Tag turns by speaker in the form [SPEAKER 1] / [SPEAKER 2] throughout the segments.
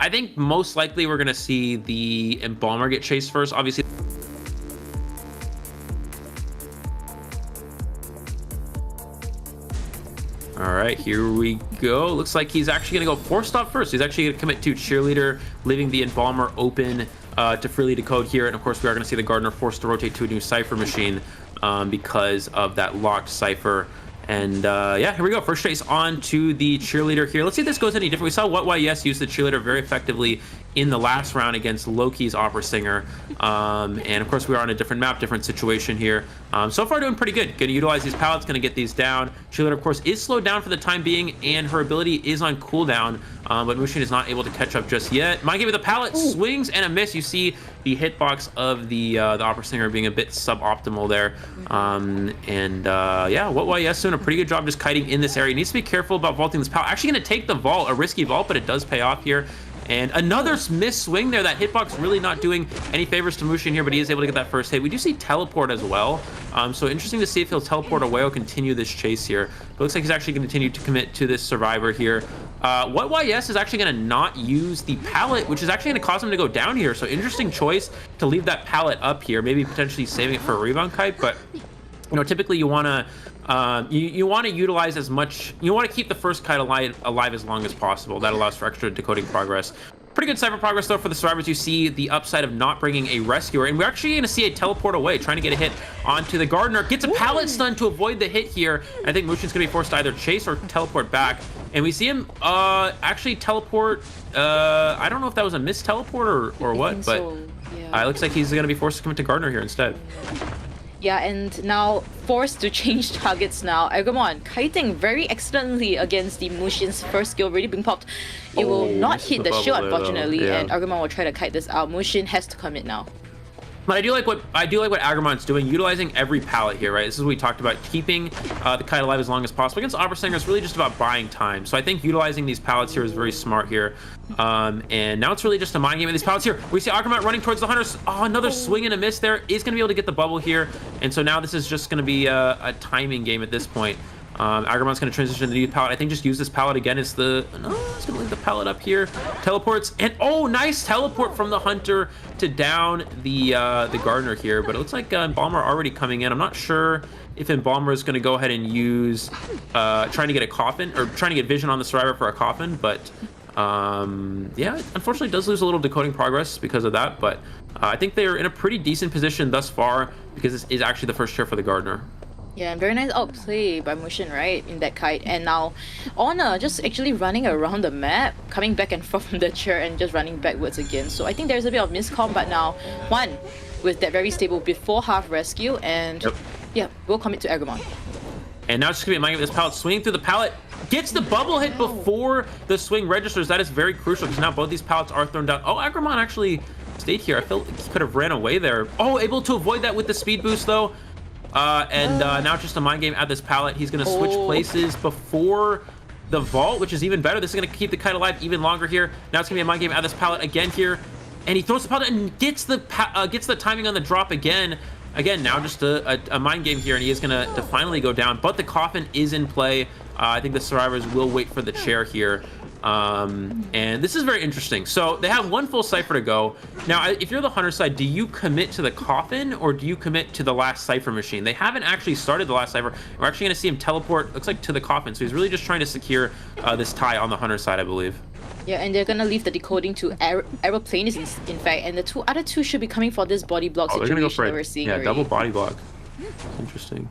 [SPEAKER 1] I think most likely we're going to see the Embalmer get chased first. Obviously, all right, here we go. Looks like he's actually going to go force stop first. He's actually going to commit to Cheerleader, leaving the Embalmer open to freely decode here. And of course, we are going to see the Gardener forced to rotate to a new cipher machine because of that locked cipher. And yeah, here we go. First chase on to the Cheerleader here. Let's see if this goes any different. We saw What Yes use the Cheerleader very effectively in the last round against Loki's Opera Singer. And of course, we are on a different map, different situation here. So far, doing pretty good. Going to utilize these pallets, going to get these down. Cheerleader, of course, is slowed down for the time being, and her ability is on cooldown. But Mushin is not able to catch up just yet. Mind Game with the pallet, swings and a miss. You see the hitbox of the Opera Singer being a bit suboptimal there. Yeah, What Yes doing a pretty good job just kiting in this area. Needs to be careful about vaulting this pallet. Actually going to take the vault, a risky vault, but it does pay off here. And another miss swing there. That hitbox really not doing any favors to Mushin here, but he is able to get that first hit. We do see teleport as well. So interesting to see if he'll teleport away or continue this chase here. But looks like he's actually going to continue to commit to this survivor here. What Yes is actually going to not use the pallet, which is actually going to cause him to go down here. So interesting choice to leave that pallet up here, maybe potentially saving it for a rebound kite. But you know, typically you want to you want to utilize as much, you want to keep the first kite alive as long as possible. That allows for extra decoding progress. Pretty good cipher progress though for the survivors. You see the upside of not bringing a rescuer, and we're actually going to see a teleport away, trying to get a hit onto the Gardener. Gets a pallet stun to avoid the hit here. I think Mushin's going to be forced to either chase or teleport back, and we see him actually teleport. I don't know if that was a missed teleport or what, but
[SPEAKER 2] so. Yeah.
[SPEAKER 1] It looks like he's going to be forced to commit to Gardener here instead.
[SPEAKER 2] Yeah, and now forced to change targets now. Agumon kiting very excellently against the Mushin's first skill already being popped. It will not hit the shield, unfortunately, and Agumon will try to kite this out. Mushin has to commit now.
[SPEAKER 1] But I do like what Agramon's doing, utilizing every pallet here, right? This is what we talked about, keeping the kite alive as long as possible. Against Opera Singer, it's really just about buying time. So I think utilizing these pallets here is very smart here. And now it's really just a mind game of these pallets here. We see Agramon running towards the Hunters. Oh, another swing and a miss there. Is going to be able to get the bubble here. And so now this is just going to be a timing game at this point. Agramon's going to transition to the new pallet. I think just use this pallet again. It's the... No, it's going to leave the pallet up here. Teleports. And, oh, nice teleport from the Hunter to down the Gardener here. But it looks like Embalmer already coming in. I'm not sure if Embalmer is going to go ahead and use... trying to get a coffin, or trying to get vision on the survivor for a coffin. But, yeah, unfortunately does lose a little decoding progress because of that. But I think they're in a pretty decent position thus far, because this is actually the first chair for the Gardener.
[SPEAKER 2] Yeah, and very nice outplay by Mushin, right, in that kite. And now Honor just actually running around the map, coming back and forth from the chair and just running backwards again. So I think there's a bit of miscom, but now one with that very stable before half rescue, and yeah, we'll commit to Agumon.
[SPEAKER 1] And now it's just gonna be a mind game with this pallet, swinging through the pallet, gets the bubble hit before the swing registers. That is very crucial, because now both these pallets are thrown down. Oh, Agumon actually stayed here. I felt he could have ran away there. Oh, able to avoid that with the speed boost though. Now just a mind game at this pallet. He's going to switch places before the vault, which is even better. This is going to keep the kite alive even longer here. Now it's going to be a mind game at this pallet again here. And he throws the pallet and gets the timing on the drop again. Again, now just a mind game here, and he is going to finally go down. But the coffin is in play. I think the survivors will wait for the chair here. And this is very interesting. So they have one full cipher to go. Now, if you're the Hunter side, do you commit to the coffin or do you commit to the last cipher machine? They haven't actually started the last cipher. We're actually going to see him teleport, looks like, to the coffin. So he's really just trying to secure this tie on the Hunter side, I believe.
[SPEAKER 2] Yeah, and they're gonna leave the decoding to aeroplanes in fact, and the other two should be coming for this body block situation
[SPEAKER 1] go for
[SPEAKER 2] that we're seeing already.
[SPEAKER 1] Double body block. Interesting.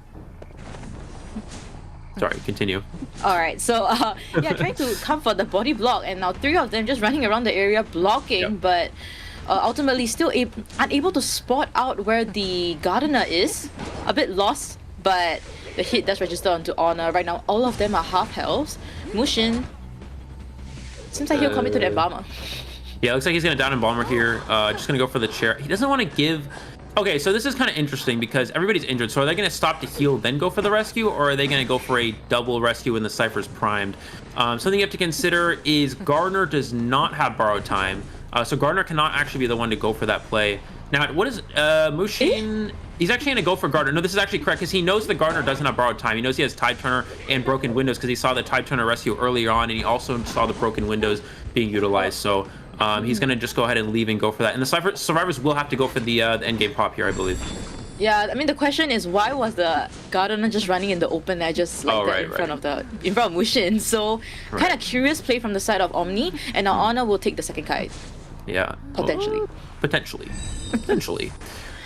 [SPEAKER 1] Sorry, continue.
[SPEAKER 2] All right, so yeah, trying to come for the body block, and now three of them just running around the area blocking, but ultimately still unable to spot out where the Gardener is. A bit lost, but the hit does register onto Honor. Right now, all of them are half health. Mushin seems like he'll commit to the Embalmer.
[SPEAKER 1] Yeah, looks like he's gonna down Embalmer here. Just gonna go for the chair. He doesn't want to give... Okay, so this is kind of interesting because everybody's injured. So are they going to stop to heal, then go for the rescue? Or are they going to go for a double rescue when the Cypher's primed? Something you have to consider is Gardener does not have borrowed time. So Gardener cannot actually be the one to go for that play. Now, what is Mushin? He's actually going to go for Gardener. No, this is actually correct because he knows the Gardener doesn't have borrowed time. He knows he has Tide Turner and Broken Windows because he saw the Tide Turner rescue earlier on, and he also saw the Broken Windows being utilized. So He's going to just go ahead and leave and go for that. And the survivors will have to go for the endgame pop here, I believe.
[SPEAKER 2] Yeah, I mean the question is why was the Gardener just running in the open there just like that in front of Mushin? So kind of curious play from the side of Omni, and now Honor will take the second kite.
[SPEAKER 1] Yeah.
[SPEAKER 2] Potentially.
[SPEAKER 1] Potentially.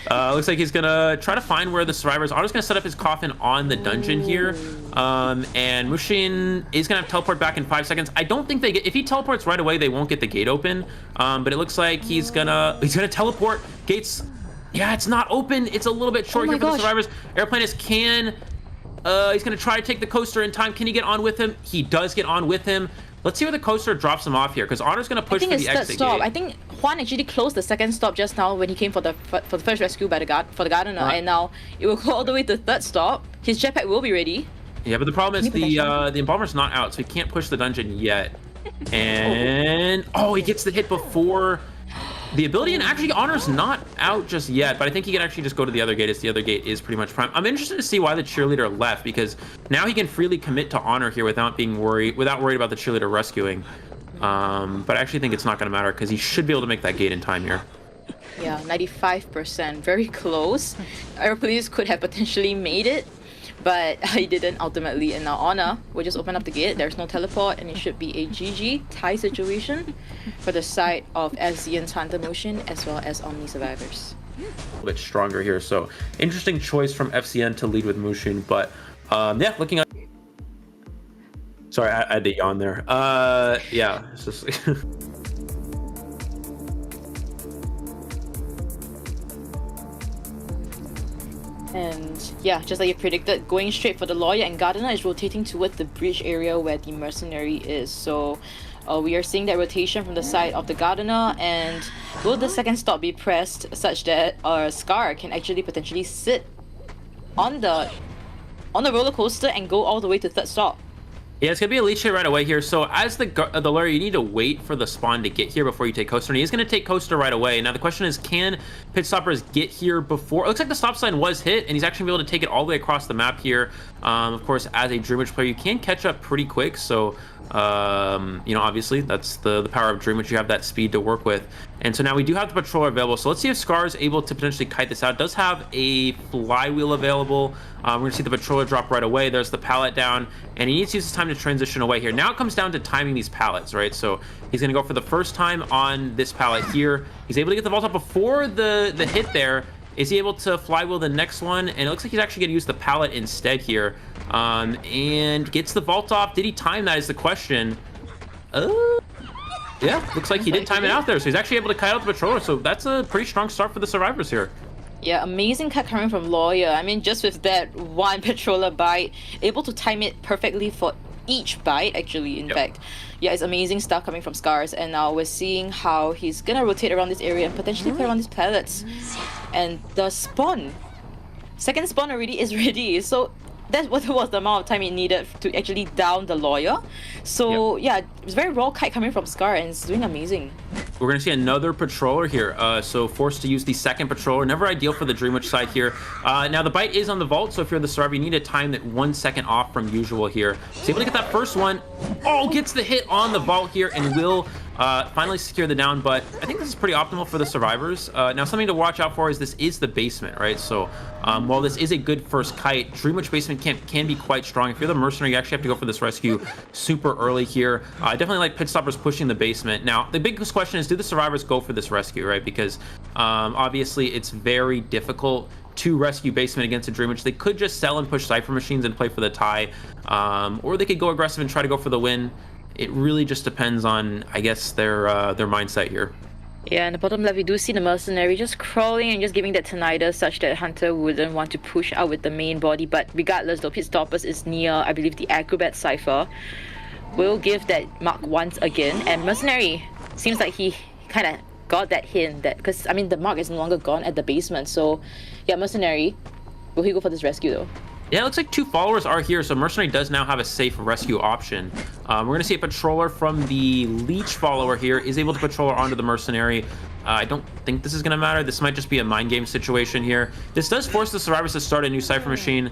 [SPEAKER 1] Looks like he's gonna try to find where the survivors are. Just gonna set up his coffin on the dungeon here. And Mushin is gonna have to teleport back in 5 seconds. I don't think they get, if he teleports right away, they won't get the gate open. But it looks like he's gonna teleport. Gates, yeah, it's not open. It's a little bit short here for the survivors. Airplanist can, he's gonna try to take the coaster in time. Can he get on with him? He does get on with him. Let's see where the coaster drops him off here, because Honor's gonna push for the exit
[SPEAKER 2] stop.
[SPEAKER 1] gate.
[SPEAKER 2] I think Juan actually closed the second stop just now when he came for the first rescue by the Gardener, and now it will go all the way to the third stop. His jetpack will be ready.
[SPEAKER 1] Yeah, but the problem is the Embalmer's not out, so he can't push the dungeon yet. And he gets the hit before the ability, and actually Honor's not out just yet, but I think he can actually just go to the other gate, as the other gate is pretty much prime. I'm interested to see why the cheerleader left, because now he can freely commit to Honor here without worried about the cheerleader rescuing. But I actually think it's not going to matter, because he should be able to make that gate in time here.
[SPEAKER 2] Yeah, 95%, very close. Our police could have potentially made it, but he didn't ultimately. And now Honor will just open up the gate. There's no teleport, and it should be a GG tie situation for the side of FZN's Hunter Motion as well as Omni survivors.
[SPEAKER 1] A little bit stronger here, so interesting choice from FZN to lead with Mushin, but yeah, looking at. Sorry, I had to yawn there. Yeah, it's just.
[SPEAKER 2] And yeah, just like you predicted, going straight for the Lawyer, and Gardener is rotating towards the bridge area where the Mercenary is. So we are seeing that rotation from the side of the Gardener, and will the second stop be pressed such that Scar can actually potentially sit on the roller coaster and go all the way to third stop?
[SPEAKER 1] Yeah, it's going to be a leech hit right away here. So as the lawyer, you need to wait for the spawn to get here before you take coaster. And he's going to take coaster right away. Now the question is, can pit stoppers get here before? It looks like the stop sign was hit, and he's actually able to take it all the way across the map here. Of course, as a Dream Witch player, you can catch up pretty quick. So, you know, obviously that's the power of Dream Witch. You have that speed to work with. And so now we do have the patroller available. So let's see if Scar is able to potentially kite this out. It does have a flywheel available. We're going to see the patroller drop right away. There's the pallet down, and he needs to use his time to transition away here. Now it comes down to timing these pallets, right? So he's going to go for the first time on this pallet here. He's able to get the vault up before the hit there. Is he able to flywheel the next one? And it looks like he's actually going to use the pallet instead here. And gets the vault off. Did he time that is the question. Yeah, looks like he did time it out there. So he's actually able to kite out the patroller. So that's a pretty strong start for the survivors here.
[SPEAKER 2] Yeah, amazing cut coming from Lawyer. I mean, just with that one patroller bite, able to time it perfectly for each bite, actually, in fact. Yeah, it's amazing stuff coming from Scars. And now we're seeing how he's gonna rotate around this area and potentially play around these pallets. And the spawn, second spawn already is ready. So that's what was the amount of time it needed to actually down the Lawyer. So yeah, it's very raw kite coming from Scar, and it's doing amazing.
[SPEAKER 1] We're going to see another patroller here. So forced to use the second patroller. Never ideal for the Dream Witch side here. Now the bite is on the vault, so if you're the survivor, you need to time that 1 second off from usual here. So able to get that first one. Oh, gets the hit on the vault here and will finally secure the down, but I think this is pretty optimal for the survivors. Now something to watch out for is this is the basement, right? So while this is a good first kite, Dream Witch basement can be quite strong. If you're the mercenary, you actually have to go for this rescue super early here. I definitely like pit stoppers pushing the basement. Now the biggest question is, do the survivors go for this rescue, right? Because obviously it's very difficult to rescue basement against a Dream Witch. They could just sell and push cipher machines and play for the tie, or they could go aggressive and try to go for the win. It really just depends on, I guess, their mindset here.
[SPEAKER 2] Yeah, in the bottom left, we do see the mercenary just crawling and just giving that tinnitus such that Hunter wouldn't want to push out with the main body. But regardless, though, pit stoppers is near, I believe, the acrobat cipher. Will give that mark once again, and mercenary seems like he kind of got that hint that, because I mean the mark is no longer gone at the basement. So yeah, mercenary, will he go for this rescue though?
[SPEAKER 1] Yeah, it looks like 2 followers are here, so mercenary does now have a safe rescue option. We're going to see a patroller from the leech follower here is able to patroller onto the mercenary. I don't think this is going to matter. This might just be a mind game situation here. This does force the survivors to start a new cipher machine,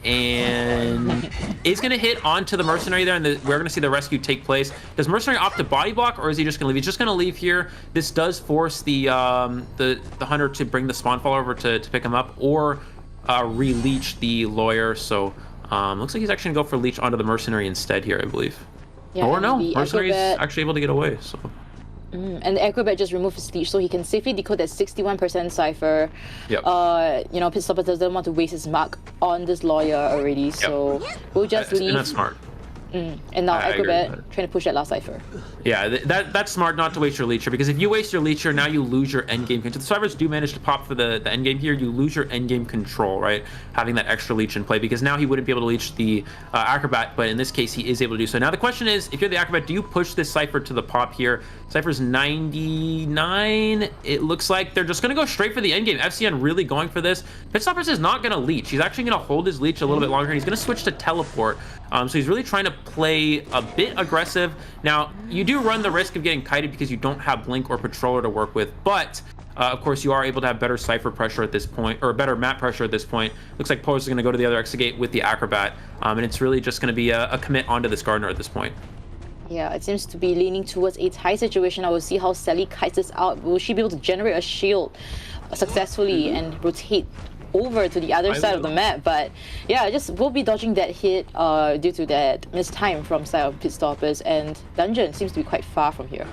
[SPEAKER 1] and is going to hit onto the Mercenary there, and we're going to see the rescue take place. Does Mercenary opt to body block, or is he just going to leave? He's just going to leave here. This does force the Hunter to bring the spawn follower over to pick him up, or re-leech the Lawyer. So looks like he's actually going to go for leech onto the Mercenary instead here, I believe. Yeah, or no, Mercenary's actually able to get away. So.
[SPEAKER 2] And the Acrobat just removed his leech, so he can safely decode that 61% cipher.
[SPEAKER 1] Yep.
[SPEAKER 2] You know, Pitstopper doesn't want to waste his mark on this Lawyer already, so we'll just leave.
[SPEAKER 1] And that's smart.
[SPEAKER 2] And now Acrobat trying to push that last cipher.
[SPEAKER 1] Yeah, that's smart not to waste your leecher, because if you waste your leecher, now you lose your endgame control. The survivors do manage to pop for the endgame here. You lose your endgame control, right? Having that extra leech in play, because now he wouldn't be able to leech the Acrobat, but in this case, he is able to do so. Now the question is, if you're the Acrobat, do you push this cipher to the pop here? Cipher's 99. It looks like they're just going to go straight for the endgame. FZN really going for this. Pitstoppers is not going to leech. He's actually going to hold his leech a little bit longer. He's going to switch to teleport. So he's really trying to play a bit aggressive. Now, you do run the risk of getting kited because you don't have Blink or Patroller to work with, but of course, you are able to have better cipher pressure at this point, or better map pressure at this point. Looks like Pose is going to go to the other Exegate with the Acrobat, and it's really just going to be a commit onto this Gardener at this point.
[SPEAKER 2] Yeah, it seems to be leaning towards a tie situation. I will see how Sally kites this out. Will she be able to generate a shield successfully and rotate over to the other side of the map? But yeah, just will be dodging that hit due to that missed time from side of Pitstoppers, and Dungeon seems to be quite far from here.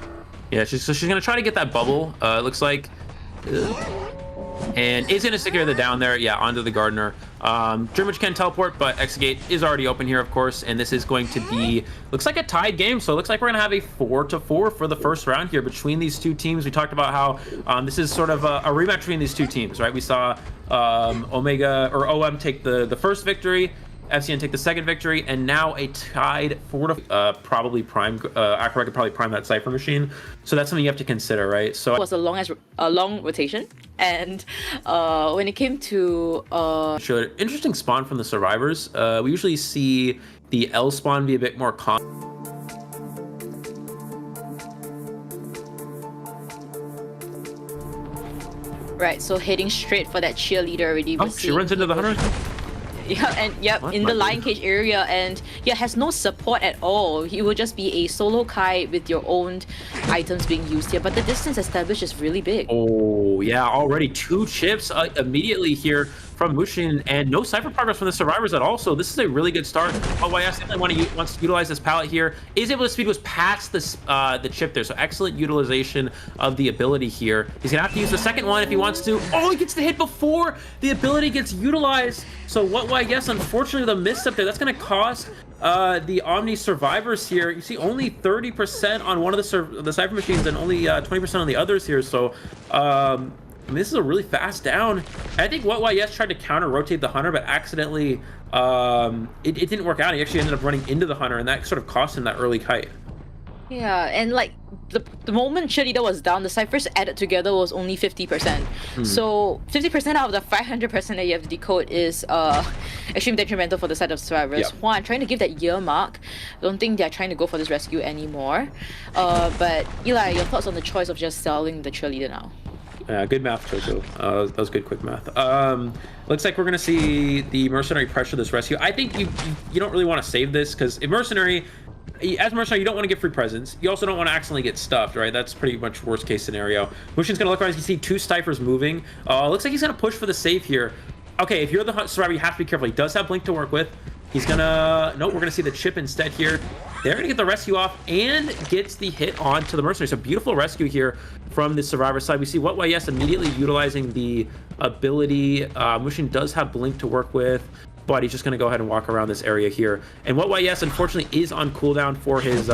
[SPEAKER 2] Yeah,
[SPEAKER 1] she's going to try to get that bubble, it looks like. And is going to secure the down there, yeah, onto the Gardener. Drimwich can teleport, but Exegate is already open here, of course, and this is going to be, looks like a tied game, so it looks like we're going to have a 4-4 for the first round here between these two teams. We talked about how this is sort of a rematch between these two teams, right? We saw Omega, or OM take the first victory, FZN take the second victory, and now a tied 4-4, probably prime, Acrobat could probably prime that Cypher machine. So that's something you have to consider, right? So it was
[SPEAKER 2] a long rotation, and when it came to
[SPEAKER 1] sure, interesting spawn from the survivors. We usually see the L spawn be a bit more common.
[SPEAKER 2] Right, so heading straight for that cheerleader already.
[SPEAKER 1] Oh, she runs into the Hunter.
[SPEAKER 2] Yeah, and in the lion cage area, and yeah, has no support at all. He will just be a solo kite with your own items being used here, but the distance established is really big.
[SPEAKER 1] Oh yeah, already 2 chips immediately here from Mushin, and no cipher progress from the survivors at all. So this is a really good start. OYS definitely wants to utilize this pallet here. Is able to speed was past this the chip there, so excellent utilization of the ability here. He's gonna have to use the second one if he wants to. Oh, he gets the hit before the ability gets utilized. So yes, unfortunately, the misstep there, that's gonna cost the Omni survivors here. You see only 30% on one of the cipher machines and only 20% on the others here. So I mean, this is a really fast down. And I think Yes tried to counter rotate the Hunter, but accidentally it didn't work out. He actually ended up running into the Hunter, and that sort of cost him that early kite.
[SPEAKER 2] Yeah, and like the moment cheerleader was down, the ciphers added together was only 50%. So 50% out of the 500% that you have to decode is extremely detrimental for the side of survivors.
[SPEAKER 1] Yep.
[SPEAKER 2] One, trying to give that year mark. I don't think they're trying to go for this rescue anymore. But Eli, your thoughts on the choice of just selling the cheerleader now?
[SPEAKER 1] Good math, Choco. That was good, quick math. Looks like we're going to see the Mercenary pressure this rescue. I think you don't really want to save this, because if Mercenary, as Mercenary, you don't want to get free presents. You also don't want to accidentally get stuffed, right? That's pretty much worst case scenario. Mushin's going to look around. You can see 2 ciphers moving. Looks like he's going to push for the save here. Okay, if you're the survivor, you have to be careful. He does have Blink to work with. He's gonna, nope, we're gonna see the chip instead here. They're gonna get the rescue off and gets the hit on to the Mercenary. So beautiful rescue here from the survivor side. We see Yes immediately utilizing the ability. Mushin does have Blink to work with, but he's just gonna go ahead and walk around this area here. And Yes unfortunately is on cooldown for his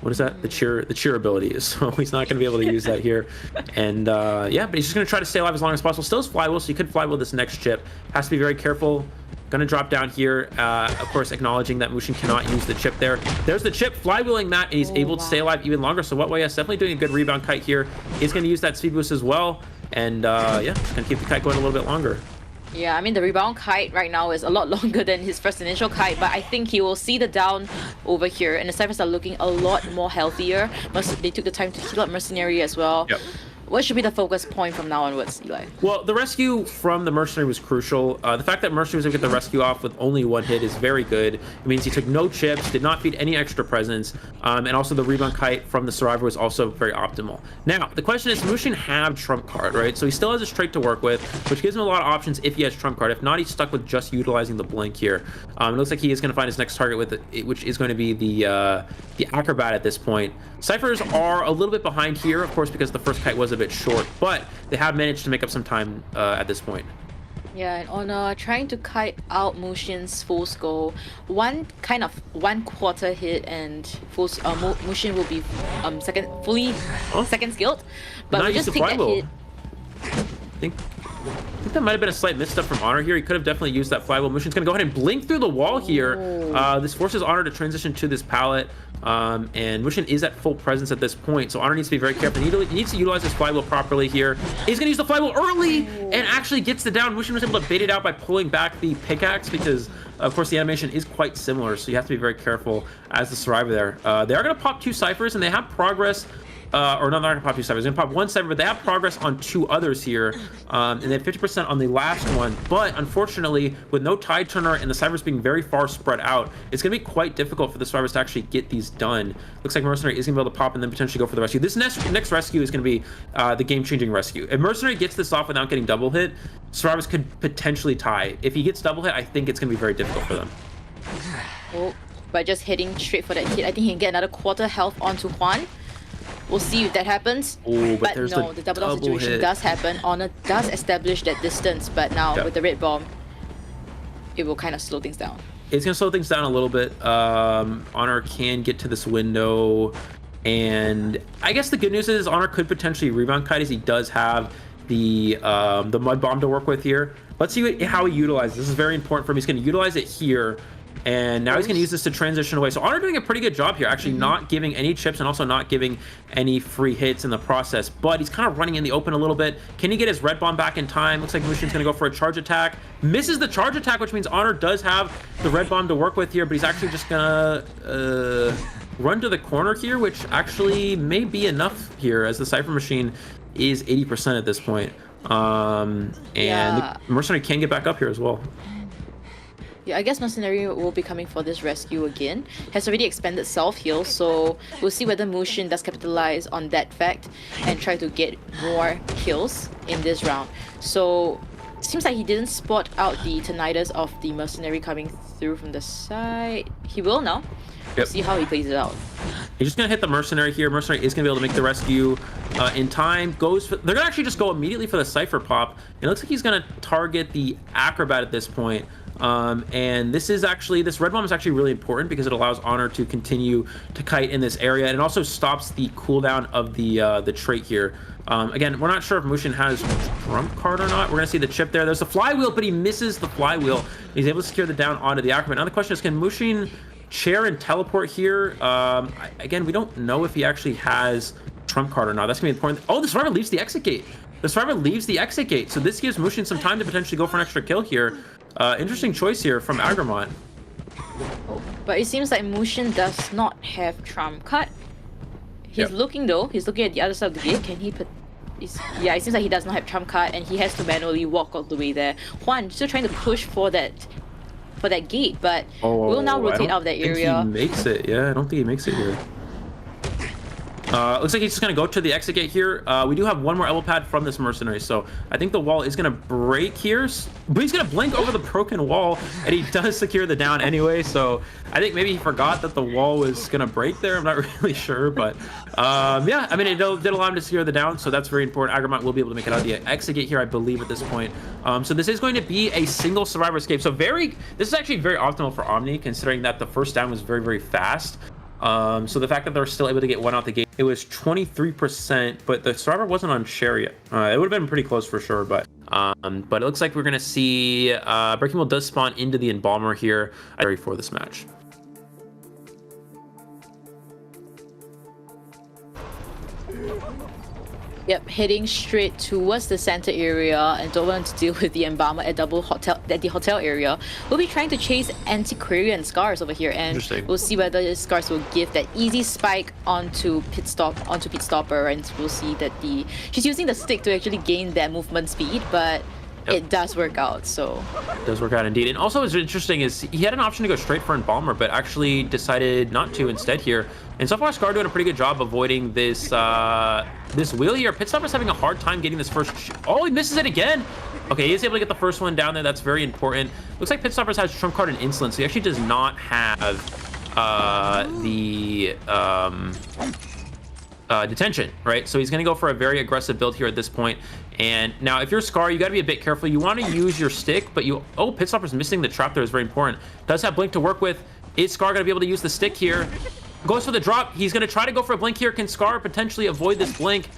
[SPEAKER 1] what is that? The cheer ability. So he's not going to be able to use that here. And yeah, but he's just going to try to stay alive as long as possible. Still has flywheel, so he could flywheel this next chip. Has to be very careful. Going to drop down here. Of course, acknowledging that Mushin cannot use the chip there. There's the chip, flywheeling that, and he's able to stay alive even longer. So Yes definitely doing a good rebound kite here. He's going to use that speed boost as well. And yeah, just going to keep the kite going a little bit longer.
[SPEAKER 2] Yeah, I mean, the rebound kite right now is a lot longer than his first initial kite, but I think he will see the down over here, and the ciphers are looking a lot more healthier. They took the time to heal up Mercenary as well.
[SPEAKER 1] Yep.
[SPEAKER 2] What should be the focus point from now onwards, Eli?
[SPEAKER 1] Well, the rescue from the mercenary was crucial. The fact that mercenary was able to get the rescue off with only one hit is very good. It means he took no chips, did not feed any extra presence, and also the rebound kite from the survivor was also very optimal. Now, the question is, Mushin have trump card, right? So he still has a straight to work with, which gives him a lot of options if he has trump card. If not, he's stuck with just utilizing the blink here. It looks like he is going to find his next target with it, which is going to be the acrobat at this point. Ciphers are a little bit behind here, of course, because the first kite was a bit short, but they have managed to make up some time at this point.
[SPEAKER 2] Yeah, and on trying to kite out Mushin's full skull, one quarter hit and Mushin will be second skilled, but we just take that hit.
[SPEAKER 1] I think that might have been a slight misstep from Honor here. He could have definitely used that flywheel. Mushin's going to go ahead and blink through the wall here. This forces Honor to transition to this pallet. And Mushin is at full presence at this point, so Honor needs to be very careful. He needs to utilize his flywheel properly here. He's going to use the flywheel early and actually gets the down. Mushin was able to bait it out by pulling back the pickaxe because, of course, the animation is quite similar, so you have to be very careful as the survivor there. They are going to pop 2 ciphers, and they have progress. Or no, they're not gonna pop 2 ciphers. They're gonna pop 1 cipher, but they have progress on 2 others here, and they have 50% on the last one. But unfortunately, with no tide turner and the ciphers being very far spread out, it's gonna be quite difficult for the survivors to actually get these done. Looks like Mercenary is gonna be able to pop and then potentially go for the rescue. This next rescue is gonna be the game-changing rescue. If Mercenary gets this off without getting double hit, survivors could potentially tie. If he gets double hit, I think it's gonna be very difficult for them.
[SPEAKER 2] Oh, by just hitting straight for that hit, I think he can get another quarter health onto Juan. We'll see if that happens.
[SPEAKER 1] Oh, but
[SPEAKER 2] no, the double situation does happen. Honor does establish that distance, but now with the red bomb, it will kind of slow things down.
[SPEAKER 1] It's going to slow things down a little bit. Honor can get to this window, and I guess the good news is Honor could potentially rebound kite as he does have the mud bomb to work with here. Let's see how he utilizes. This is very important for him. He's going to utilize it here. And now he's going to use this to transition away. So Honor doing a pretty good job here, actually not giving any chips and also not giving any free hits in the process. But he's kind of running in the open a little bit. Can he get his red bomb back in time? Looks like Mushin's going to go for a charge attack. Misses the charge attack, which means Honor does have the red bomb to work with here. But he's actually just going to run to the corner here, which actually may be enough here as the Cypher Machine is 80% at this point. And the Mercenary can get back up here as well.
[SPEAKER 2] Yeah, I guess Mercenary will be coming for this rescue again. Has already expanded self-heal, so we'll see whether Mushin does capitalize on that fact and try to get more kills in this round. So, seems like he didn't spot out the tinnitus of the Mercenary coming through from the side. He will now. Yep. See how he plays it out.
[SPEAKER 1] He's just going to hit the Mercenary here. Mercenary is going to be able to make the rescue in time. They're going to actually just go immediately for the Cypher pop. It looks like he's going to target the Acrobat at this point. And this red bomb is actually really important because it allows Honor to continue to kite in this area, and it also stops the cooldown of the trait here. Again, we're not sure if Mushin has trump card or not. We're gonna see the chip there. There's the flywheel, but he misses the flywheel. He's able to secure the down onto the Acrobat. Now the question is, can Mushin chair and teleport here? Again, we don't know if he actually has trump card or not. That's gonna be important. Oh, the survivor leaves the exit gate. The survivor leaves the exit gate, so this gives Mushin some time to potentially go for an extra kill here. Interesting choice here from Agramont.
[SPEAKER 2] But it seems like Mushin does not have trump card. He's looking though. He's looking at the other side of the gate. Can he put? Yeah, it seems like he does not have trump card, and he has to manually walk all the way there. Juan still trying to push for that gate, but we'll now rotate out of that area.
[SPEAKER 1] He makes it. Yeah, I don't think he makes it here. Looks like he's just going to go to the exit gate here. We do have one more elbow pad from this Mercenary, so I think the wall is going to break here. But he's going to blink over the broken wall, and he does secure the down anyway, so I think maybe he forgot that the wall was going to break there. I'm not really sure, but yeah, I mean, it did allow him to secure the down, so that's very important. Agramont will be able to make it out of the exit gate here, I believe, at this point. So this is going to be a single survivor escape. So this is actually very optimal for Omni, considering that the first down was very, very fast. So the fact that they're still able to get one out the gate, it was 23%, but the survivor wasn't on chariot. It would have been pretty close for sure, but it looks like we're gonna see Breaking Wheel does spawn into the Embalmer here for this match.
[SPEAKER 2] Yep, heading straight towards the center area and don't want to deal with the embalmer at the hotel area. We'll be trying to chase antiquarian scars over here, and we'll see whether the scars will give that easy spike onto pit stopper, and we'll see that she's using the stick to actually gain that movement speed, but it does work out. So
[SPEAKER 1] it does work out indeed. And also what's interesting is he had an option to go straight for Embalmer, but actually decided not to instead here. And so far, Scar doing a pretty good job avoiding this this wheel here. Pitstopper's having a hard time getting this first. Oh, he misses it again. Okay, he is able to get the first one down there. That's very important. Looks like Pitstoppers has trump card and insolence, so he actually does not have the detention, right? So he's going to go for a very aggressive build here at this point. And now if you're Scar, you got to be a bit careful. You want to use your stick, but Pitstopper's missing the trap there is very important. Does have Blink to work with. Is Scar going to be able to use the stick here? Goes for the drop. He's going to try to go for a blink here. Can Scar potentially avoid this blink?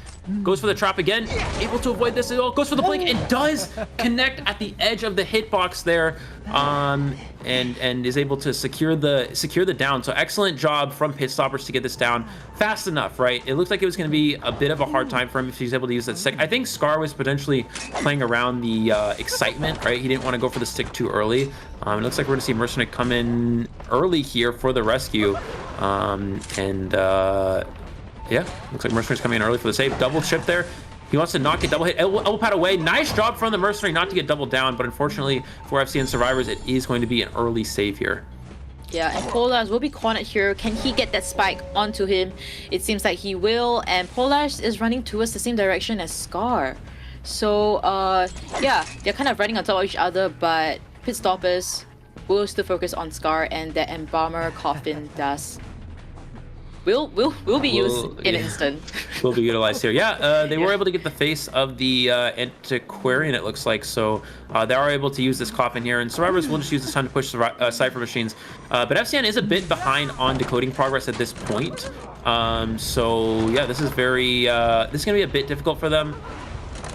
[SPEAKER 1] Goes for the trap again. Able to avoid this as well. Goes for the blink and does connect at the edge of the hitbox there, and is able to secure the down. So excellent job from Pitstoppers to get this down fast enough, right? It looked like it was going to be a bit of a hard time for him if he's able to use that stick. I think Scar was potentially playing around the excitement, right? He didn't want to go for the stick too early. It looks like we're going to see Mercenary come in early here for the rescue, yeah, looks like Mercenary's coming in early for the save. Double chip there. He wants to not get double hit. Elbow pad away. Nice job from the Mercenary not to get doubled down, but unfortunately for FZN survivors, it is going to be an early save here.
[SPEAKER 2] Yeah, and Polars will be cornered here. Can he get that spike onto him? It seems like he will, and Polars is running towards the same direction as Scar. So, yeah, they're kind of running on top of each other, but Pitstoppers will still focus on Scar, and the Embalmer Coffin does will be used in an instant.
[SPEAKER 1] Will be utilized here. Yeah, they were able to get the face of the antiquarian, it looks like, so they are able to use this coffin here, and survivors will just use this time to push the cipher machines. But FZN is a bit behind on decoding progress at this point. So yeah, this is very this is gonna be a bit difficult for them.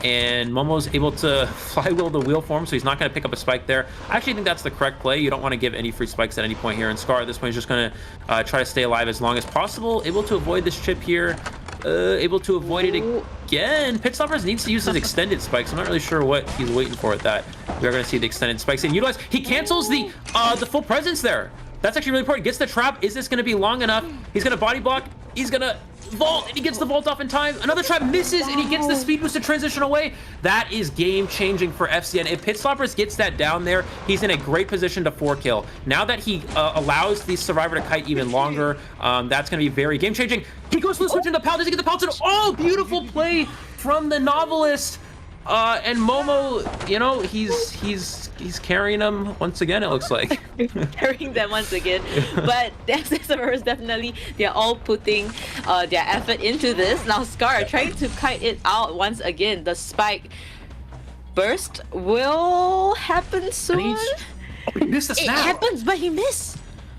[SPEAKER 1] And Momo's able to flywheel the wheel for him, so he's not going to pick up a spike there. I actually think that's the correct play. You don't want to give any free spikes at any point here. And Scar at this point is just going to try to stay alive as long as possible. Able to avoid this chip here. Able to avoid it again. Pitstoppers needs to use his extended spikes. I'm not really sure what he's waiting for at that. We are going to see the extended spikes and utilize. He cancels the full presence there. That's actually really important. Gets the trap. Is this going to be long enough? He's going to body block. He's going to vault, and he gets the vault off in time. Another trap misses, and he gets the speed boost to transition away. That is game changing for FZN. If Pitstoppers gets that down there, he's in a great position to 4-kill. Now that he allows the survivor to kite even longer, that's going to be very game changing. He goes for the switch into Pal. Does he get the Pal? Oh, beautiful play from the Novelist. And Momo, you know, he's carrying them once again, it looks like.
[SPEAKER 2] Carrying them once again. But the FZN definitely, they're all putting their effort into this. Now Scar trying to kite it out once again. The spike burst will happen soon.
[SPEAKER 1] He missed the snap.
[SPEAKER 2] It happens, but he missed.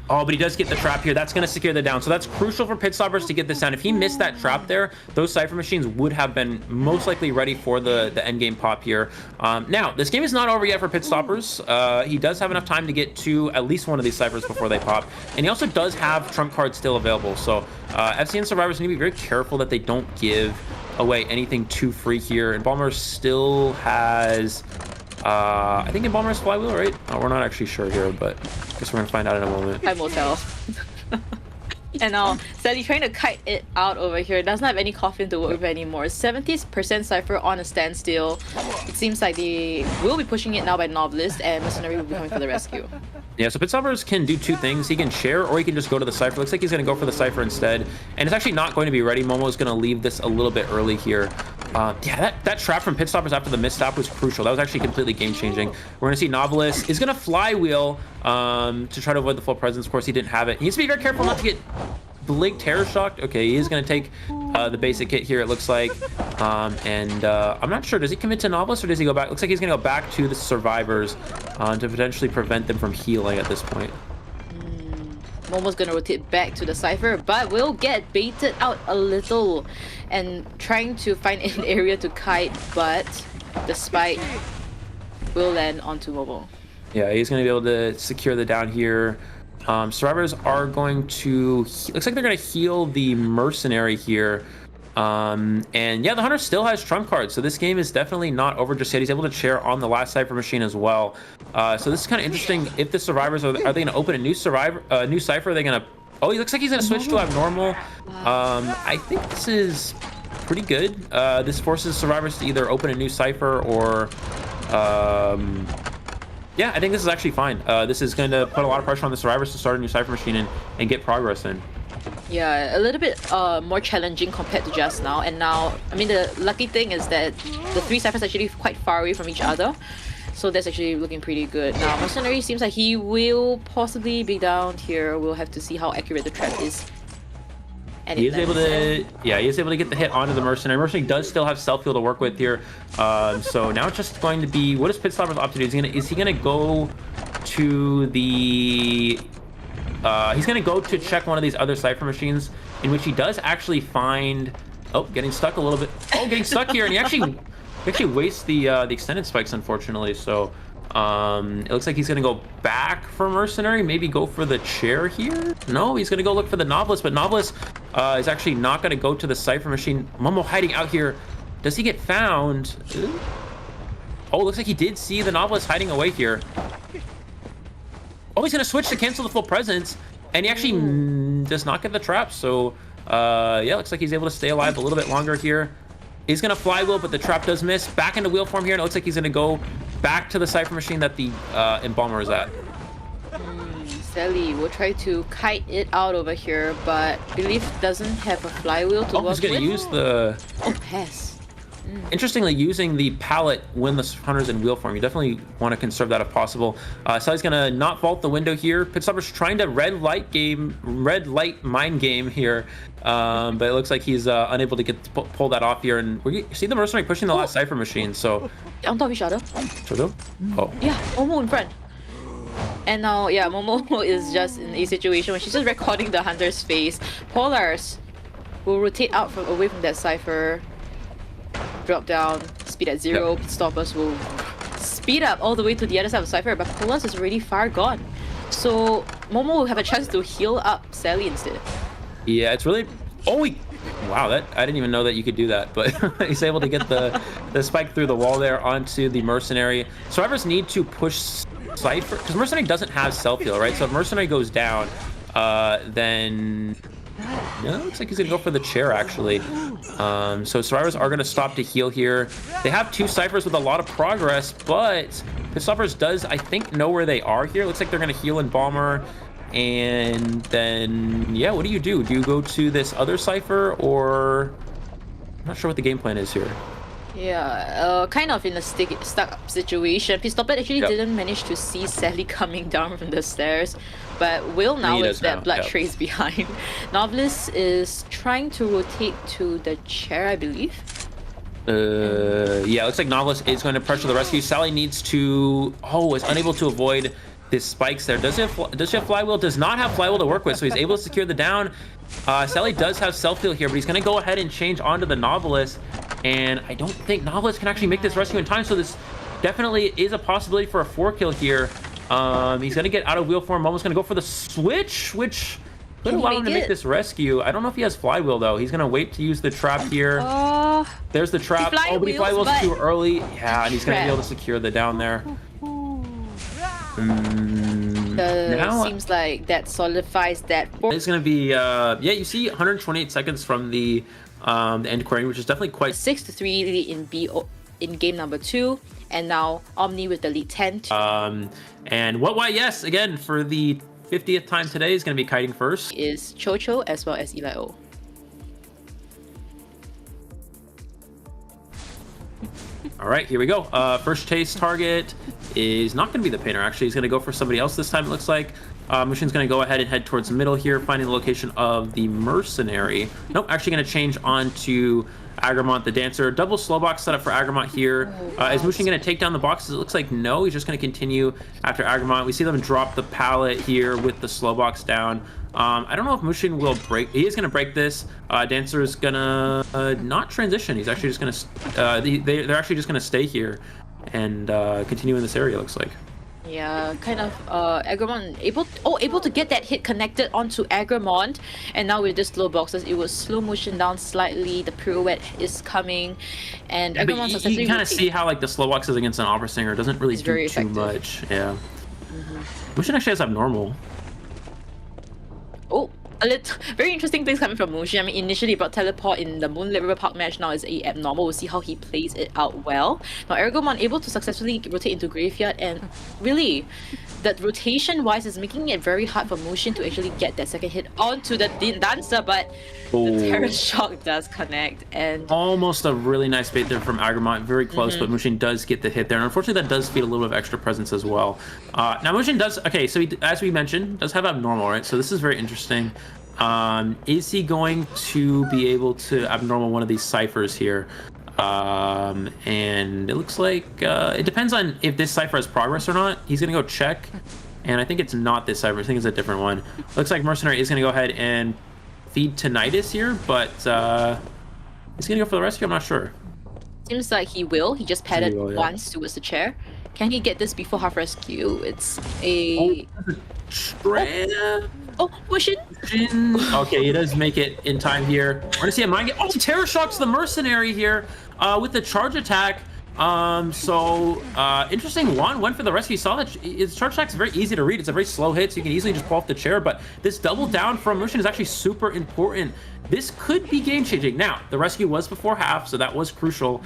[SPEAKER 1] Oh, but he does get the trap here. That's going to secure the down. So that's crucial for Pitstoppers to get this down. If he missed that trap there, those cipher machines would have been most likely ready for the endgame pop here. Now, this game is not over yet for Pitstoppers. He does have enough time to get to at least one of these ciphers before they pop. And he also does have trump cards still available. So FZN survivors need to be very careful that they don't give away anything too free here. Embalmer still has... I think Embalmer's flywheel, right? Oh, we're not actually sure here, but I guess we're gonna find out in a moment.
[SPEAKER 2] Time will tell. And now, Sally trying to kite it out over here. Doesn't have any coffin to work with anymore. 70% cipher on a standstill. It seems like they will be pushing it now by Novelist, and Mercenary will be coming for the rescue.
[SPEAKER 1] Yeah, so Pitstoppers can do two things. He can share, or he can just go to the cipher. Looks like he's going to go for the cipher instead. And it's actually not going to be ready. Momo's going to leave this a little bit early here. Yeah, that trap from Pitstoppers after the misstop was crucial. That was actually completely game-changing. We're going to see Novelist is going to flywheel to try to avoid the full presence. Of course, he didn't have it. He needs to be very careful not to get Blink terror shocked. Okay, he is going to take the basic hit here, it looks like. I'm not sure. Does he commit to Novelist, or does he go back? Looks like he's going to go back to the survivors to potentially prevent them from healing at this point.
[SPEAKER 2] Momo's gonna rotate back to the cipher, but will get baited out a little and trying to find an area to kite, but the spike will land onto Momo.
[SPEAKER 1] Yeah, he's gonna be able to secure the down here. Survivors are going to... Looks like they're gonna heal the mercenary here. And yeah, the Hunter still has trump cards, so this game is definitely not over just yet. He's able to chair on the last cipher machine as well. So this is kind of interesting. If the survivors are they going to open a new cipher? Are they going to? Oh, he looks like he's going to switch to abnormal. I think this is pretty good. This forces survivors to either open a new cipher or. Yeah, I think this is actually fine. This is going to put a lot of pressure on the survivors to start a new cipher machine and get progress in.
[SPEAKER 2] Yeah, a little bit more challenging compared to just now. And now, I mean, the lucky thing is that the 3 ciphers are actually quite far away from each other. So that's actually looking pretty good. Now, Mercenary seems like he will possibly be down here. We'll have to see how accurate the trap is. And
[SPEAKER 1] he is able to, yeah, he is able to get the hit onto the Mercenary. Mercenary does still have Self-Heal to work with here. So now it's just going to be, what does Pitstopper opt to do? Is he gonna go to the... he's going to go to check one of these other cipher machines, in which he does actually find... Oh, getting stuck a little bit. Oh, getting stuck here, and he actually wastes the extended spikes, unfortunately. So it looks like he's going to go back for Mercenary, maybe go for the chair here. No, he's going to go look for the Novelist, but Novelist is actually not going to go to the cipher machine. Momo hiding out here. Does he get found? Oh, looks like he did see the Novelist hiding away here. Oh, he's going to switch to cancel the full presence, and he actually does not get the trap. So, yeah, looks like he's able to stay alive a little bit longer here. He's going to flywheel, but the trap does miss. Back into wheel form here, and it looks like he's going to go back to the cipher machine that the Embalmer is at.
[SPEAKER 2] Sally will try to kite it out over here, but Belief doesn't have a flywheel to work with.
[SPEAKER 1] He's going to use the...
[SPEAKER 2] Oh, pass.
[SPEAKER 1] Interestingly, using the pallet when the Hunter's in wheel form, you definitely want to conserve that if possible. Sally's gonna not vault the window here. Pitstopper's trying to red light mind game here, but it looks like he's unable to pull that off here. And we see the Mercenary pushing the last cipher machine. So
[SPEAKER 2] on top of each other.
[SPEAKER 1] Oh
[SPEAKER 2] yeah, Momo in front. And now, yeah, Momo is just in a situation where she's just recording the Hunter's face. Polars will rotate out away from that cipher. Drop down, speed at 0. Stoppers will speed up all the way to the other side of the cipher, but Polars is already far gone. So Momo will have a chance to heal up Sally instead.
[SPEAKER 1] Yeah, it's really... Oh, wow, that I didn't even know that you could do that, but he's able to get the spike through the wall there onto the Mercenary. Survivors need to push Cypher, because Mercenary doesn't have self-heal, right? So if Mercenary goes down, then... No, looks like he's gonna go for the chair actually. So survivors are gonna stop to heal here. They have 2 ciphers with a lot of progress, but Pitstoppers does, I think, know where they are here. Looks like they're gonna heal Embalmer, and then yeah, what do? Do you go to this other cipher, or I'm not sure what the game plan is here.
[SPEAKER 2] Yeah, kind of in a stuck-up situation. Pitstopper actually didn't manage to see Sally coming down from the stairs, but Will now with that blood trace behind. Novelist is trying to rotate to the chair, I believe.
[SPEAKER 1] Yeah, looks like Novelist is going to pressure the rescue. Sally needs to... Oh, is unable to avoid his spikes there. Does she have flywheel? Does not have flywheel to work with, so he's able to secure the down. Sally does have self-heal here, but he's going to go ahead and change onto the Novelist. And I don't think Novelist can actually make this rescue in time, so this definitely is a possibility for a 4-kill here. He's going to get out of wheel form. Momo's going to go for the switch, which could allow him to make this rescue. I don't know if he has flywheel, though. He's going to wait to use the trap here. There's the trap. Oh, but he flywheels too early. Yeah, and he's going to be able to secure the down there.
[SPEAKER 2] Seems like that solidifies that.
[SPEAKER 1] It's going to be, yeah, you see 128 seconds from the end query, which is definitely quite...
[SPEAKER 2] 6-3 lead in game number 2, and now Omni with the lead 10.
[SPEAKER 1] And yes, again, for the 50th time today is going to be kiting first.
[SPEAKER 2] Is Chocho as well as Eli O.
[SPEAKER 1] All right, here we go. First chase target is not going to be the painter. Actually, he's going to go for somebody else this time, it looks like. Machine's going to go ahead and head towards the middle here, finding the location of the Mercenary. Nope, actually going to change onto Agramont the Dancer. Double slow box set up for Agramont here. Is Mushin going to take down the boxes? It looks like no. He's just going to continue after Agramont. We see them drop the pallet here with the slow box down. I don't know if Mushin will break. He is going to break this. Dancer is going to not transition. He's actually just going to... they're actually just going to stay here and continue in this area, looks like.
[SPEAKER 2] Yeah, kind of Agramon able to get that hit connected onto Agramon, and now with the slow boxes it was slow motion down slightly, the pirouette is coming, and
[SPEAKER 1] Yeah, but
[SPEAKER 2] Agramon
[SPEAKER 1] you
[SPEAKER 2] successfully
[SPEAKER 1] kind of see how like the slow boxes against an opera singer doesn't really do
[SPEAKER 2] very
[SPEAKER 1] too
[SPEAKER 2] effective.
[SPEAKER 1] much. Yeah. Mushin actually has abnormal.
[SPEAKER 2] Oh, a little very interesting things coming from Mushi. I mean, initially he brought teleport in the Moonlit River Park match. Now is a abnormal. We'll see how he plays it out well. Now Ergomon able to successfully rotate into Graveyard, and really, that rotation wise is making it very hard for Mushin to actually get that second hit onto the Dancer. But the Terror Shock does connect, and
[SPEAKER 1] Almost a really nice bait there from Agramont. Very close, but Mushin does get the hit there. And unfortunately, that does feed a little bit of extra presence as well. Now, Mushin does... Okay, so he, as we mentioned, does have abnormal, right? So this is very interesting. Is he going to be able to abnormal one of these ciphers here? And it looks like... it depends on if this cipher has progress or not. He's going to go check. And I think it's not this cipher. I think it's a different one. Looks like Mercenary is going to go ahead and feed Tinnitus here, but he's gonna go for the rescue. I'm not sure.
[SPEAKER 2] seems like he will. He just padded
[SPEAKER 1] will, yeah.
[SPEAKER 2] once towards the chair. Can he get this before half rescue? It's a Mushin.
[SPEAKER 1] Okay, he does make it in time here. We're gonna see a mind get. Oh, Terror Shocks the Mercenary here with the charge attack. Interesting one for the rescue. You saw that his charge attack is very easy to read. It's a very slow hit, so you can easily just pull off the chair, but this double down from Mushin is actually super important. This could be game changing. Now, the rescue was before half, so that was crucial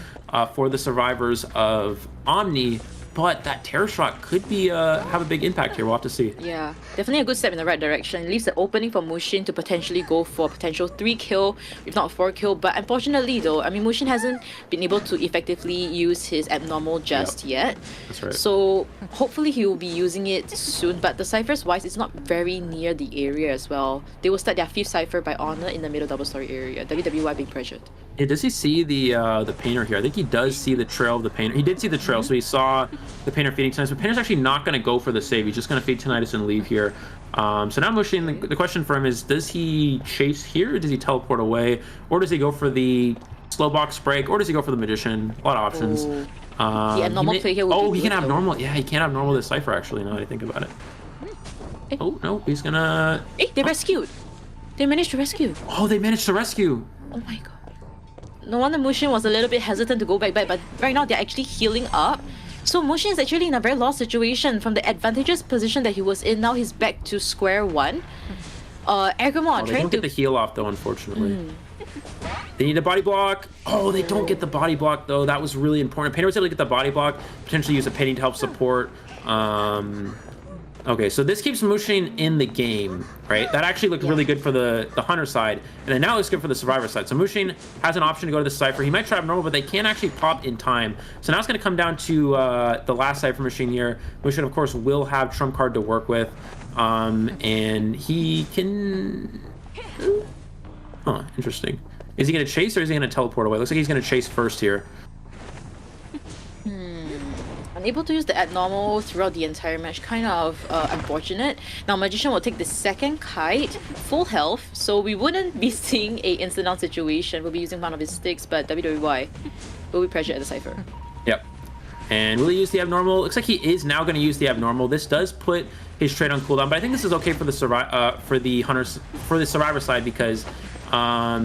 [SPEAKER 1] for the survivors of Omni, but that Terror Shock could be have a big impact here. We'll have to see.
[SPEAKER 2] Yeah, definitely a good step in the right direction. It leaves the opening for Mushin to potentially go for a potential 3-kill, if not 4-kill. But unfortunately though, I mean, Mushin hasn't been able to effectively use his abnormal just yet.
[SPEAKER 1] That's right.
[SPEAKER 2] So hopefully he will be using it soon. But the ciphers wise, it's not very near the area as well. They will start their 5th cipher by Honor in the middle double story area. WWY being pressured.
[SPEAKER 1] Yeah, does he see the painter here? I think he does see the trail of the painter. He did see the trail, so he saw the painter feeding Tinnitus. But painter's actually not going to go for the save. He's just going to feed Tinnitus and leave here. So now Mushin, the question for him is, does he chase here, or does he teleport away, or does he go for the slow box break, or does he go for the magician? A lot of options.
[SPEAKER 2] The abnormal play here will be
[SPEAKER 1] he can
[SPEAKER 2] good, though.
[SPEAKER 1] abnormal. Yeah, he can't abnormal this cipher actually. Now that I think about it. Oh no, he's gonna.
[SPEAKER 2] Hey, they rescued. They managed to rescue.
[SPEAKER 1] Oh, they managed to rescue.
[SPEAKER 2] Oh my god. No wonder Mushin was a little bit hesitant to go back, but right now they're actually healing up. So Mushin is actually in a very lost situation. From the advantageous position that he was in, now he's back to square one. Agramon
[SPEAKER 1] They
[SPEAKER 2] trying
[SPEAKER 1] don't
[SPEAKER 2] to...
[SPEAKER 1] get the heal off though, unfortunately. They need a body block. Oh, they don't get the body block though. That was really important. Painter was able to get the body block, potentially use a painting to help support. Okay, so this keeps Mushin in the game, right? That actually looked really good for the Hunter side, and then now it's good for the Survivor side. So Mushin has an option to go to the Cypher. He might try abnormal, but they can't actually pop in time. So now it's going to come down to the last Cypher machine here. Mushin, of course, will have trump card to work with, and he can... Huh, interesting. Is he going to chase, or is he going to teleport away? Looks like he's going to chase first here.
[SPEAKER 2] Unable to use the abnormal throughout the entire match, kind of unfortunate. Now Magician will take the second kite, full health, so we wouldn't be seeing a instant down situation. We'll be using one of his sticks, but WWY will be pressured at the cipher.
[SPEAKER 1] Yep. And will he use the abnormal? Looks like he is now going to use the abnormal. This does put his trade on cooldown, but I think this is okay for the Survivor side, because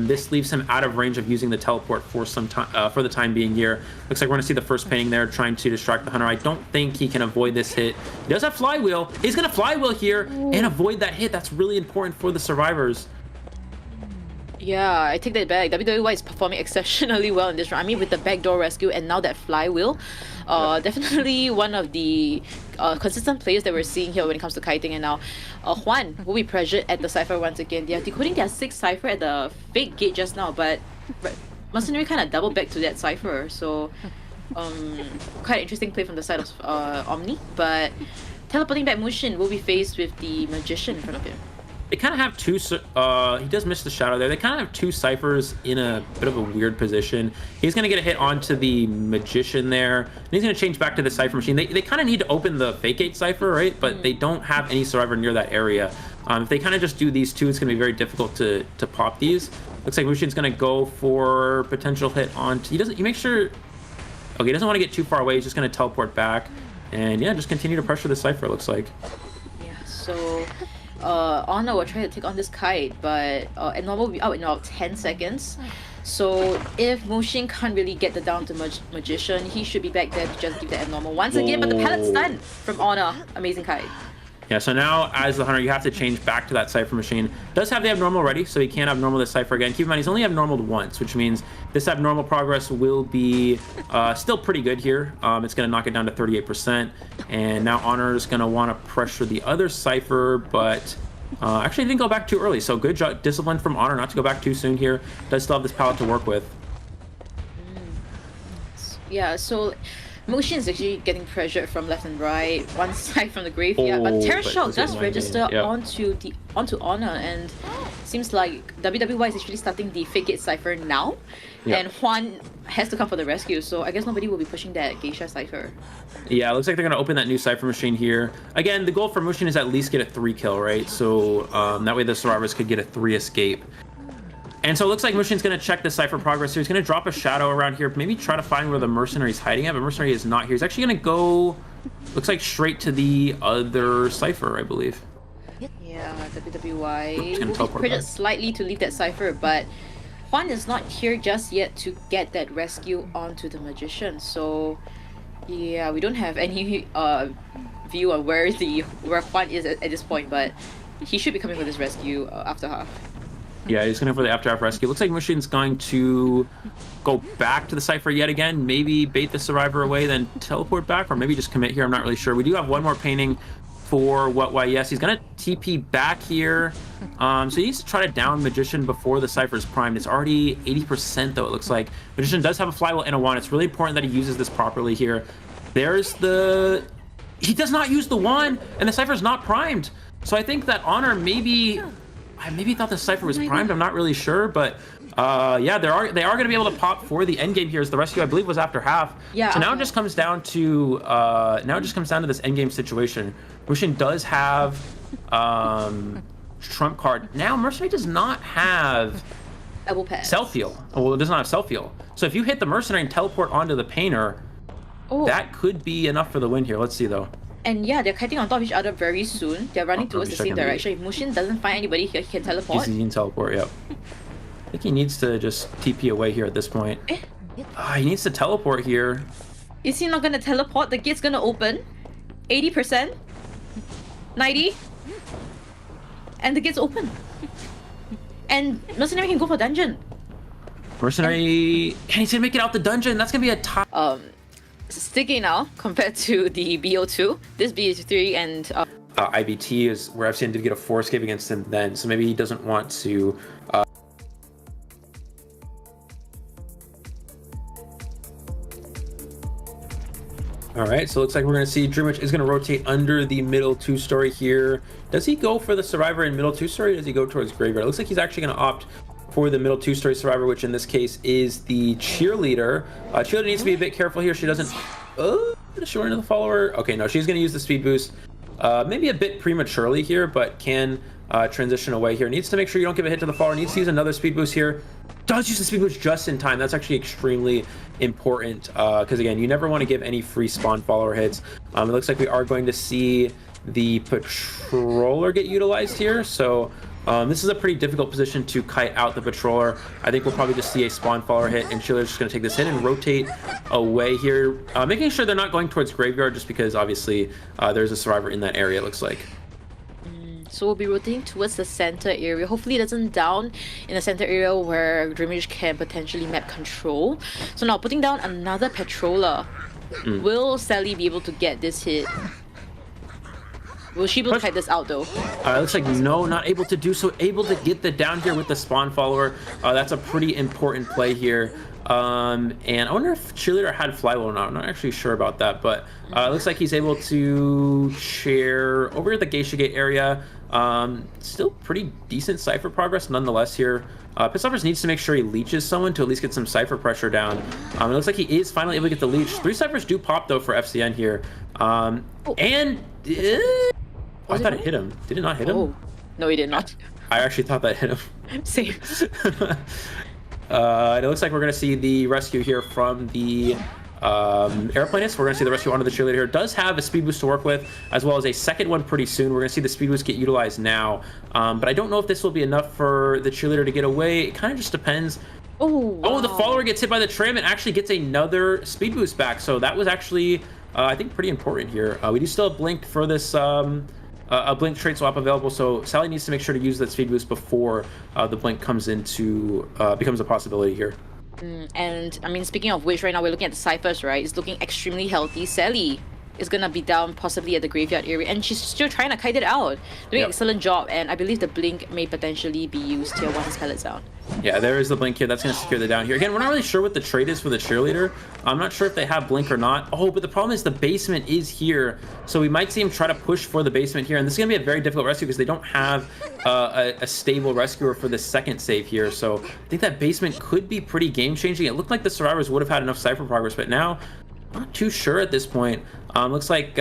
[SPEAKER 1] this leaves him out of range of using the teleport for some time, for the time being here. Looks like we're gonna see the first painting there, trying to distract the Hunter. I don't think he can avoid this hit. He does have flywheel. He's gonna flywheel here and avoid that hit. That's really important for the survivors.
[SPEAKER 2] Yeah, I take that back. WWY is performing exceptionally well in this round. I mean, with the backdoor rescue and now that flywheel, definitely one of the consistent players that we're seeing here when it comes to kiting. And now Juan will be pressured at the cipher once again. They are decoding their 6th cipher at the fake gate just now, but Mercenary kind of doubled back to that cipher. So quite an interesting play from the side of Omni. But teleporting back Mushin will be faced with the Magician in front of him.
[SPEAKER 1] They kind of have two, he does miss the shadow there. They kind of have two ciphers in a bit of a weird position. He's going to get a hit onto the Magician there. And he's going to change back to the cipher machine. They kind of need to open the fake gate cipher, right? But they don't have any survivor near that area. If they kind of just do these two, it's going to be very difficult to pop these. Looks like Mushin's going to go for potential hit onto... He makes sure... Okay, he doesn't want to get too far away. He's just going to teleport back. And yeah, just continue to pressure the cipher, it looks like.
[SPEAKER 2] Yeah, so Honor will try to take on this kite, but Abnormal will be out in about 10 seconds. So if Mushin can't really get the down to Magician, he should be back there to just give the Abnormal once again, but the pallet's done from Honor. Amazing kite.
[SPEAKER 1] Yeah, so now as the hunter, you have to change back to that cipher machine. Does have the abnormal ready, so he can't abnormal the cipher again. Keep in mind, he's only abnormaled once, which means this abnormal progress will be still pretty good here. It's going to knock it down to 38%. And now Honor is going to want to pressure the other cipher, but actually didn't go back too early. So good discipline from Honor not to go back too soon here. Does still have this pallet to work with.
[SPEAKER 2] Yeah, so Mushin is actually getting pressured from left and right, one side from the graveyard, but Terror Shock does register onto Honor, and seems like WWY is actually starting the Fake Gate Cipher now, and Juan has to come for the rescue, so I guess nobody will be pushing that Geisha Cipher.
[SPEAKER 1] Yeah, it looks like they're going to open that new cipher machine here. Again, the goal for Mushin is at least get a 3 kill, right? So that way the survivors could get a 3 escape. And so it looks like Mushin's going to check the cipher progress here. He's going to drop a shadow around here, maybe try to find where the mercenary's hiding at, but mercenary is not here. He's actually going to go, looks like straight to the other cipher, I believe.
[SPEAKER 2] Yeah, WWY
[SPEAKER 1] Oops,
[SPEAKER 2] will be pressured slightly to leave that cipher, but Juan is not here just yet to get that rescue onto the Magician. So yeah, we don't have any view on where Juan is at this point, but he should be coming for this rescue after half.
[SPEAKER 1] Yeah, he's going for the after-half rescue. Looks like Mushin's going to go back to the cipher yet again, maybe bait the survivor away, then teleport back, or maybe just commit here. I'm not really sure. We do have one more painting for Yes. He's going to TP back here. So he needs to try to down Magician before the cipher's primed. It's already 80% though, it looks like. Magician does have a flywheel and a wand. It's really important that he uses this properly here. There's the... He does not use the wand, and the cipher's not primed. So I think that Honor I maybe thought the cipher was primed. I'm not really sure, but yeah, they are going to be able to pop for the endgame here. As the rescue, I believe, was after half. Yeah. So now it just comes down to this endgame situation. Mushin does have trump card. Now Mercenary does not have self-heal. Well, it does not have self-heal. So if you hit the Mercenary and teleport onto the painter, that could be enough for the win here. Let's see though.
[SPEAKER 2] And yeah, they're kiting on top of each other very soon. They're running towards the same direction. If Mushin doesn't find anybody here, he can teleport.
[SPEAKER 1] He can teleport, yep. I think he needs to just TP away here at this point. He needs to teleport here.
[SPEAKER 2] Is he not going to teleport? The gate's going to open. 80%. 90. And the gate's open. And Mercenary can go for dungeon.
[SPEAKER 1] Mercenary... And he's going to make it out the dungeon. That's going to be a tie.
[SPEAKER 2] Sticky now compared to the BO2. This BO3 and
[SPEAKER 1] IBT is where FZN did get a 4 escape against him then, so maybe he doesn't want to all right, so it looks like we're going to see Dreamwitch is going to rotate under the middle 2-story here. Does he go for the survivor in middle 2-story, or does he go towards graveyard? It looks like he's actually going to opt for the middle 2-story survivor, which in this case is the cheerleader. Cheerleader needs to be a bit careful here. She doesn't... does she run into the follower? Okay, no, she's going to use the speed boost. Maybe a bit prematurely here, but can transition away here. Needs to make sure you don't give a hit to the follower. Needs to use another speed boost here. Does use the speed boost just in time. That's actually extremely important because, again, you never want to give any free spawn follower hits. It looks like we are going to see the patroller get utilized here, so... this is a pretty difficult position to kite out the patroller. I think we'll probably just see a spawn follower hit, and Cheerleader's just going to take this hit and rotate away here, making sure they're not going towards graveyard, just because obviously there's a survivor in that area, it looks like.
[SPEAKER 2] So we'll be rotating towards the center area. Hopefully it doesn't down in the center area where Dreamwitch can potentially map control. So now putting down another patroller. Will Sally be able to get this hit? Will she be able to kite this out though?
[SPEAKER 1] Looks like no, not able to do so. Able to get the down here with the spawn follower. That's a pretty important play here. And I wonder if Cheerleader had flywheel or not. I'm not actually sure about that, but it looks like he's able to share over at the Geisha Gate area. Still pretty decent cipher progress nonetheless here. Pistoffers needs to make sure he leeches someone to at least get some cipher pressure down. It looks like he is finally able to get the leech. 3 ciphers do pop though for FZN here. I thought it hit him. Did it not hit him?
[SPEAKER 2] Oh, no, he did not.
[SPEAKER 1] I actually thought that hit him.
[SPEAKER 2] Same.
[SPEAKER 1] It looks like we're going to see the rescue here from the Airplanist. We're going to see the rescue onto the cheerleader here. Does have a speed boost to work with, as well as a second one pretty soon. We're going to see the speed boost get utilized now. But I don't know if this will be enough for the cheerleader to get away. It kind of just depends.
[SPEAKER 2] Oh, wow.
[SPEAKER 1] Oh, the follower gets hit by the tram and actually gets another speed boost back. So that was actually, I think, pretty important here. We do still have Blink for this, a Blink trait swap available. So Sally needs to make sure to use that speed boost before the Blink comes into, becomes a possibility here.
[SPEAKER 2] And I mean, speaking of which, right now we're looking at the ciphers, right? It's looking extremely healthy. Sally is gonna be down possibly at the graveyard area, and she's still trying to kite it out, doing an excellent job. And I believe the blink may potentially be used here once his pellet's down.
[SPEAKER 1] Yeah, there is the blink here. That's going to secure the down here. Again, we're not really sure what the trade is for the cheerleader. I'm not sure if they have blink or not. Oh, but the problem is the basement is here. So we might see him try to push for the basement here. And this is going to be a very difficult rescue because they don't have a stable rescuer for the second save here. So I think that basement could be pretty game-changing. It looked like the survivors would have had enough cipher progress, but now not too sure at this point. Looks like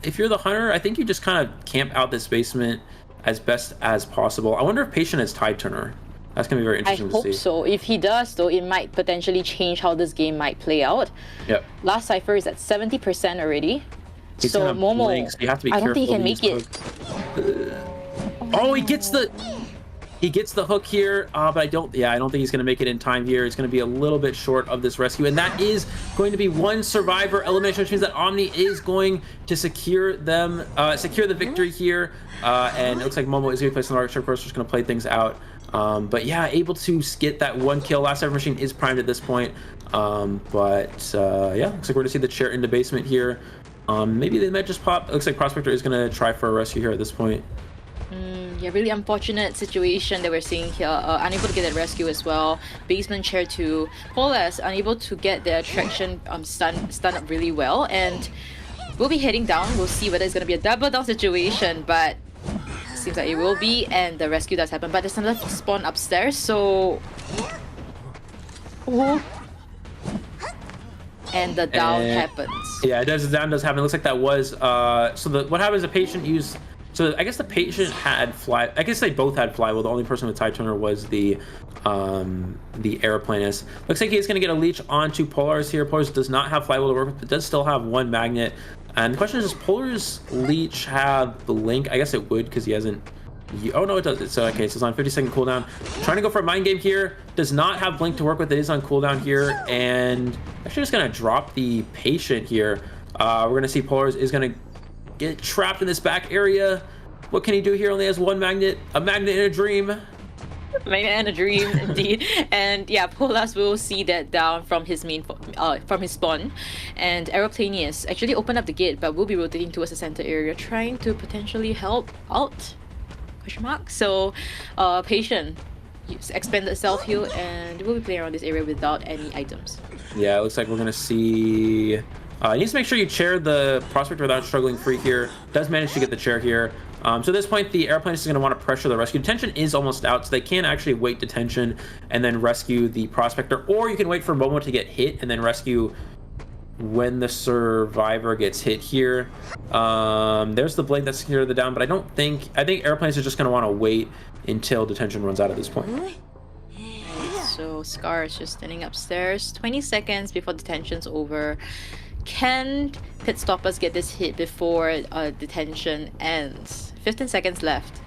[SPEAKER 1] if you're the hunter, I think you just kind of camp out this basement as best as possible. I wonder if Patient has Tide Turner. That's going to be very interesting to see.
[SPEAKER 2] I hope so. If he does, though, it might potentially change how this game might play out.
[SPEAKER 1] Yep.
[SPEAKER 2] Last cipher is at 70% already.
[SPEAKER 1] He's
[SPEAKER 2] so Momo,
[SPEAKER 1] blink, so you have to be
[SPEAKER 2] I
[SPEAKER 1] careful.
[SPEAKER 2] don't think he can make it.
[SPEAKER 1] Oh, he gets the hook here, but I don't think he's going to make it in time here. It's going to be a little bit short of this rescue, and that is going to be one survivor elimination, which means that Omni is going to secure the victory here. And it looks like Momo is going to be placed on the archer first, just going to play things out. But yeah, able to get that one kill. Last Cipher Machine is primed at this point. Yeah, looks like we're going to see the chair in the basement here. Maybe they might just pop. It looks like Prospector is going to try for a rescue here at this point.
[SPEAKER 2] Yeah, really unfortunate situation that we're seeing here. Unable to get that rescue as well. Basement chair to Polas, unable to get the attraction stunned up really well. And we'll be heading down. We'll see whether it's going to be a double down situation, but seems like it will be, and the rescue does happen. But there's another spawn upstairs, so... Oh. And the down happens.
[SPEAKER 1] Yeah, the down does happen. It looks like that was... what happens, the patient used... So I guess the patient had fly. I guess they both had flywheel. The only person with Tide Turner was the airplanist. Looks like he's going to get a leech onto Polaris here. Polaris does not have flywheel to work with, but does still have one magnet. And the question is, does Polaris leech have blink? I guess it would because he hasn't. Oh no, it does. So okay, so it's on 50-second cooldown. Trying to go for a mind game here. Does not have blink to work with. It is on cooldown here, and actually just going to drop the patient here. We're going to see Polaris is going to get trapped in this back area. What can he do here? Only has one magnet. A magnet in a dream.
[SPEAKER 2] Magnet and a dream, indeed. And yeah, Polas will see that down from his from his spawn. And Aeroplanius actually opened up the gate, but will be rotating towards the center area, trying to potentially help out. Question mark. So, Patient expanded self heal, and we'll be playing around this area without any items.
[SPEAKER 1] Yeah, it looks like we're gonna see. Needs to make sure you chair the Prospector without struggling free here. Does manage to get the chair here. So at this point, the airplane is going to want to pressure the rescue. Detention is almost out, so they can actually wait detention and then rescue the Prospector. Or you can wait for Momo to get hit and then rescue when the survivor gets hit here. There's the blade that's secured the down, but I think airplanes are just going to want to wait until detention runs out at this point.
[SPEAKER 2] So Scar is just standing upstairs. 20 seconds before detention's over. Can pit stoppers get this hit before detention ends? 15 seconds left.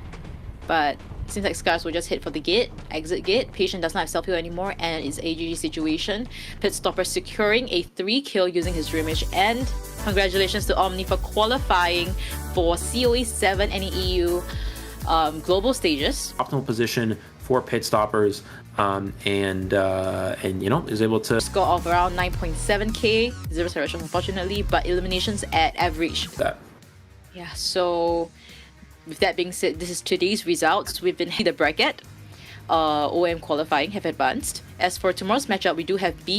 [SPEAKER 2] But it seems like Scars will just hit for the gate, exit gate. Patient does not have self-heal anymore, and it's AGG situation. Pit stopper securing a 3-kill using his Dreamish. And congratulations to Omni for qualifying for COA7 NAEU global stages. Optimal
[SPEAKER 1] position for pit stoppers. And you know, is able to
[SPEAKER 2] score of around 9.7k, 0 restoration unfortunately, but eliminations at average. Yeah, so with that being said, this is today's results. We've been the bracket. OM qualifying have advanced. As for tomorrow's matchup, we do have B